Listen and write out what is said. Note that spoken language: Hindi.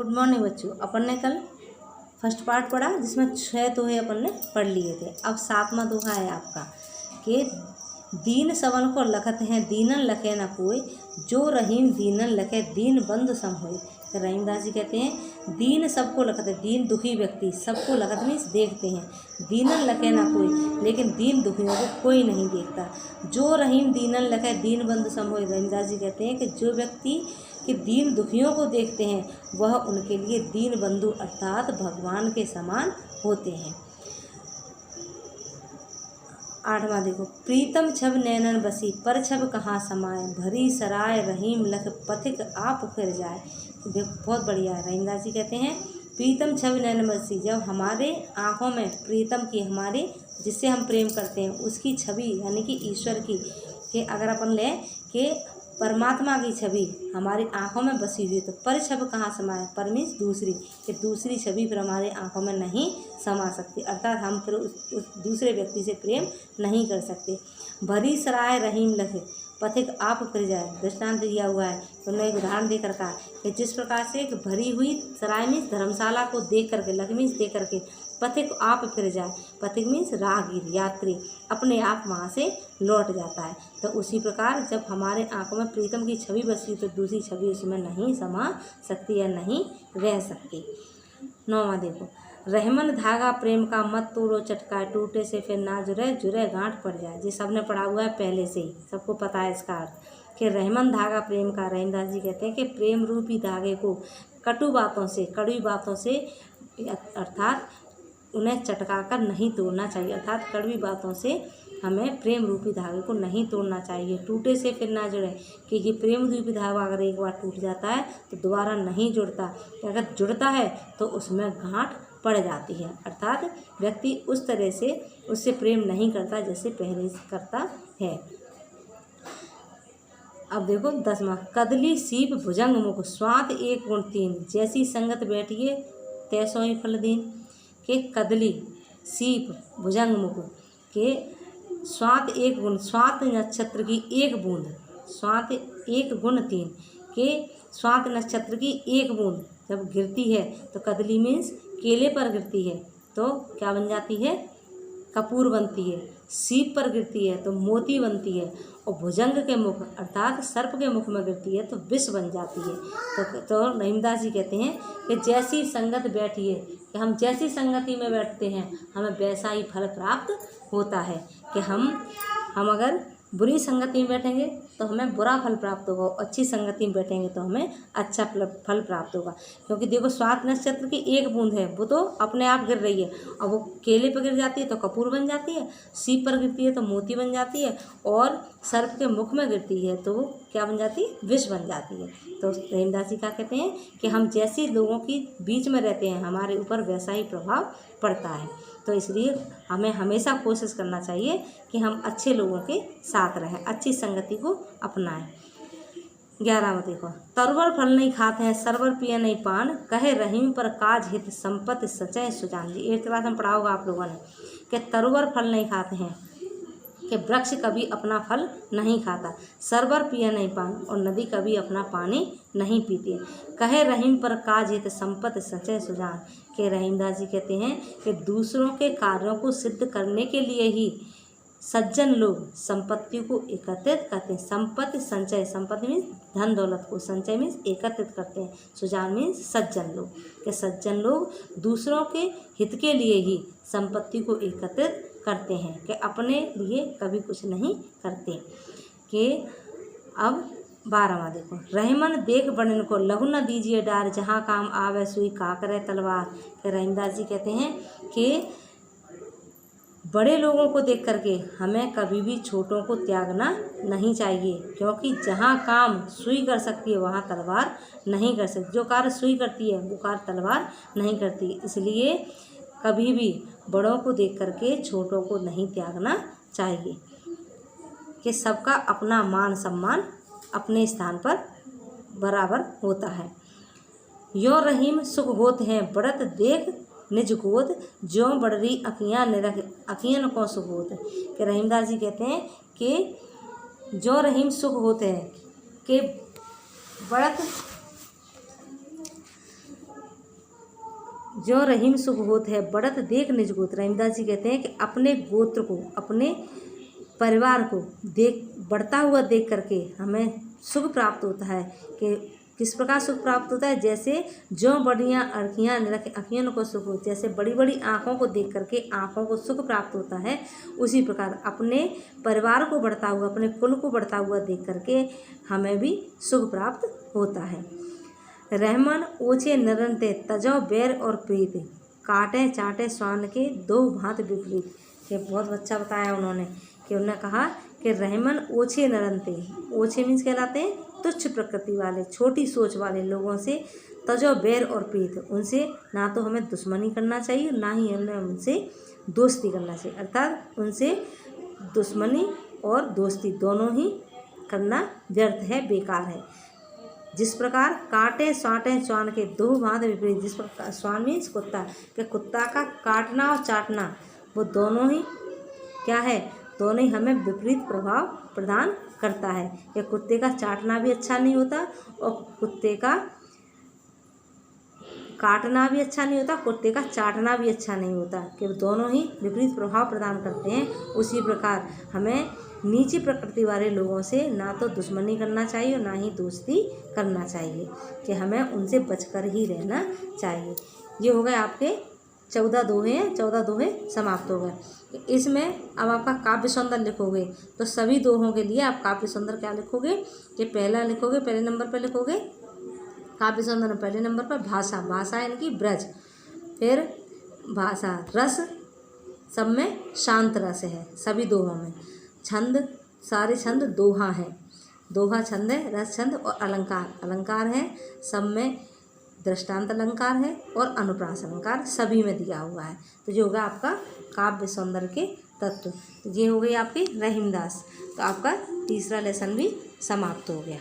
गुड मॉर्निंग बच्चों। अपन ने कल फर्स्ट पार्ट पढ़ा जिसमें 6 दोहे अपन ने पढ़ लिए थे। अब 7वां दोहा है आपका कि दीन सवन को लखत हैं दीनन लखे न कोई, जो रहीम दीनन लखे दीन बंधु सम होए। तो रहीमदास जी कहते हैं दीन सबको लखत है, दीन दुखी व्यक्ति सबको लखत मीन्स देखते हैं, दीनन लखे ना कोई, लेकिन दीन दुखियों को कोई नहीं देखता। जो रहीम दीनन लखे दीन बंधु सम होए। रहीमदास जी कहते हैं कि जो व्यक्ति कि दीन दुखियों को देखते हैं वह उनके लिए दीन बंधु अर्थात भगवान के समान होते हैं। 8वां देखो, प्रीतम छब नैनन बसी पर छब कहाँ समाए, भरी सराय रहीम लख पथिक आप फिर जाए। देखो बहुत बढ़िया है। रहीमदास जी कहते हैं प्रीतम छब नैनन बसी, जब हमारे आँखों में प्रीतम की हमारे जिससे हम प्रेम करते हैं उसकी छवि यानी कि ईश्वर की कि अगर अपन लें कि परमात्मा की छवि हमारी आँखों में बसी हुई तो पर छब कहाँ समाए, पर मीन्स दूसरी, कि दूसरी छवि फिर हमारे आँखों में नहीं समा सकती, अर्थात हम फिर उस दूसरे व्यक्ति से प्रेम नहीं कर सकते। भरी सराय रहीम लखे पथिक आप फिर जाए, दृष्टांत दिया हुआ है। तो उन्होंने एक उदाहरण देकर कहा कि जिस प्रकार से एक भरी हुई सराय मीन्स धर्मशाला को देख करके, लख मीन्स देख करके पथिक आप फिर जाए, पथिक मीन्स राहगीर यात्री अपने आप वहाँ से लौट जाता है। तो उसी प्रकार जब हमारे आंखों में प्रीतम की छवि बसी तो दूसरी छवि उसमें नहीं समा सकती या नहीं रह सकती। 9वां देखो, रहमन धागा प्रेम का मत तोड़ो चटका, टूटे से फिर ना जुड़े जुड़े गांठ पड़ जाए। जी सबने पढ़ा हुआ है पहले से ही, सबको पता है इसका अर्थ कि रहमन धागा प्रेम का। रहीमदास जी कहते हैं कि प्रेम रूपी धागे को कटु बातों से कड़वी बातों से अर्थात उन्हें चटका कर नहीं तोड़ना चाहिए, अर्थात कड़वी बातों से हमें प्रेम रूपी धागे को नहीं तोड़ना चाहिए। टूटे से फिर ना जुड़े, कि ये प्रेम रूपी धागा अगर एक बार टूट जाता है तो दोबारा नहीं जुड़ता, अगर जुड़ता है तो उसमें गांठ पड़ जाती है, अर्थात व्यक्ति उस तरह से उससे प्रेम नहीं करता जैसे पहले से करता है। अब देखो 10वां, कदली सीप भुजंग मुख स्वाद एक गुण तीन, जैसी संगत बैठिए तैसो ही फल दीन। के कदली सीप भुजंग मुख के स्वात एक गुण, स्वात नक्षत्र की एक बूंद, स्वात एक गुण तीन, के स्वात नक्षत्र की एक बूंद जब गिरती है तो कदली मीन्स केले पर गिरती है तो क्या बन जाती है, कपूर बनती है। सीप पर गिरती है तो मोती बनती है, और भुजंग के मुख अर्थात सर्प के मुख में गिरती है तो विष बन जाती है। तो रहीमदास जी कहते हैं कि जैसी संगत बैठिए, कि हम जैसी संगति में बैठते हैं हमें वैसा ही फल प्राप्त होता है। कि हम अगर बुरी संगति में बैठेंगे तो हमें बुरा फल प्राप्त होगा, अच्छी संगति में बैठेंगे तो हमें अच्छा फल प्राप्त होगा। क्योंकि देखो स्वात नक्षत्र की एक बूंद है वो तो अपने आप गिर रही है, और वो केले पर गिर जाती है तो कपूर बन जाती है, सीप पर गिरती है तो मोती बन जाती है, और सर्प के मुख में गिरती है तो वो क्या बन जाती है, विष बन जाती है। तो रहीमदास जी क्या कहते हैं कि हम जैसे लोगों की बीच में रहते हैं हमारे ऊपर वैसा ही प्रभाव पड़ता है। तो इसलिए हमें हमेशा कोशिश करना चाहिए कि हम अच्छे लोगों के साथ रहें, अच्छी संगति को अपनाएं। 11वां देखो, तरवर फल नहीं खाते हैं सरवर पिए नहीं पान, कहे रहीम पर काज हित संपत्ति सचय सुजान। जी 8th क्लास में पढ़ा होगा आप लोगों ने कि तरवर फल नहीं खाते हैं, कि वृक्ष कभी अपना फल नहीं खाता, सरवर पिए नहीं पान और नदी कभी अपना पानी नहीं पीती है। कहे रहीम पर काज हित संपत्ति सचय सुजान, के रहीमदास जी कहते हैं कि दूसरों के कार्यों को सिद्ध करने के लिए ही सज्जन लोग संपत्ति को एकत्रित करते हैं। संपत्ति संचय, संपत्ति मीन्स धन दौलत को, संचय मीन्स एकत्रित करते हैं, सुजान मीन्स सज्जन लोग, कि सज्जन लोग दूसरों के हित के लिए ही संपत्ति को एकत्रित करते हैं, कि अपने लिए कभी कुछ नहीं करते। कि अब 12वां देखो, रहमन देख बड़न को लहू न दीजिए डार, जहाँ काम आवे सुई का करे तलवार। कि रहीमदास जी कहते हैं कि बड़े लोगों को देख करके हमें कभी भी छोटों को त्यागना नहीं चाहिए, क्योंकि जहाँ काम सुई कर सकती है वहाँ तलवार नहीं कर सकती, जो कार्य सुई करती है वो कार्य तलवार नहीं करती। इसलिए कभी भी बड़ों को देख करके छोटों को नहीं त्यागना चाहिए, कि सबका अपना मान सम्मान अपने स्थान पर बराबर होता है। यो रहीम सुख होत हैं बढ़त देख निज गोद, ज्यों बढ़ रही अखियाँ निरख अखियन को सुख होत। कि रहीमदास जी कहते हैं कि जो रहीम सुख होते हैं कि बढ़त जो रहीम शुभ होत है बढ़त देख निज गोत्र। रहीमदास जी कहते हैं कि अपने गोत्र को, अपने परिवार को देख, बढ़ता हुआ देख करके हमें सुख प्राप्त होता है। कि किस प्रकार सुख प्राप्त होता है? जैसे जो बड़ियाँ अँखियाँ निरख अँखियों को सुख हो, जैसे बड़ी बड़ी आँखों को देख करके आँखों को सुख प्राप्त होता है, उसी प्रकार अपने परिवार को बढ़ता हुआ, अपने कुल को बढ़ता हुआ देख करके हमें भी सुख प्राप्त होता है। रहमन ओछे नरन ते तजो बैर और प्रीत, काटे चाटे स्वान के दो भांत विपरीत। ये बहुत अच्छा बताया उन्होंने कि उन्होंने कहा कि रहमन ओछे नरन ते, ओछे मीन्स कहलाते हैं तुच्छ प्रकृति वाले, छोटी सोच वाले लोगों से, तजो बैर और प्रीत, उनसे ना तो हमें दुश्मनी करना चाहिए, ना ही हमें उनसे दोस्ती करना चाहिए। अर्थात उनसे दुश्मनी और दोस्ती दोनों ही करना व्यर्थ है, बेकार है। जिस प्रकार काटे साटे स्वान के दो भांत विपरीत, जिस प्रकार स्वान मीन्स कुत्ता, कि कुत्ता का काटना और चाटना वो दोनों ही क्या है, दोनों ही हमें विपरीत प्रभाव प्रदान करता है। कि कुत्ते का चाटना भी अच्छा नहीं होता और कुत्ते का काटना भी अच्छा नहीं होता, कुत्ते का चाटना भी अच्छा नहीं होता, कि दोनों ही विपरीत प्रभाव प्रदान करते हैं। उसी प्रकार हमें नीची प्रकृति वाले लोगों से ना तो दुश्मनी करना चाहिए और ना ही दोस्ती करना चाहिए, कि हमें उनसे बचकर ही रहना चाहिए। ये हो गए आपके 14 दोहे हैं, 14 दोहे समाप्त हो गए। इसमें अब आपका काव्य सौंदर्य लिखोगे तो सभी दोहों के लिए आप काव्य सौंदर्य क्या लिखोगे कि पहला लिखोगे, पहले नंबर पर लिखोगे काव्य सौंदर्य, पहले नंबर पर भाषा, भाषा इनकी ब्रज, फिर भाषा रस, सब में शांत रस है सभी दोहों में। छंद, सारे छंद दोहा है, दोहा छंद है, रस छंद और अलंकार, अलंकार है सब में, दृष्टांत अलंकार है और अनुप्रास अलंकार सभी में दिया हुआ है। तो ये होगा आपका काव्य सौंदर्य के तत्व। तो ये हो गई आपकी रहीमदास। तो आपका तीसरा लेसन भी समाप्त हो गया।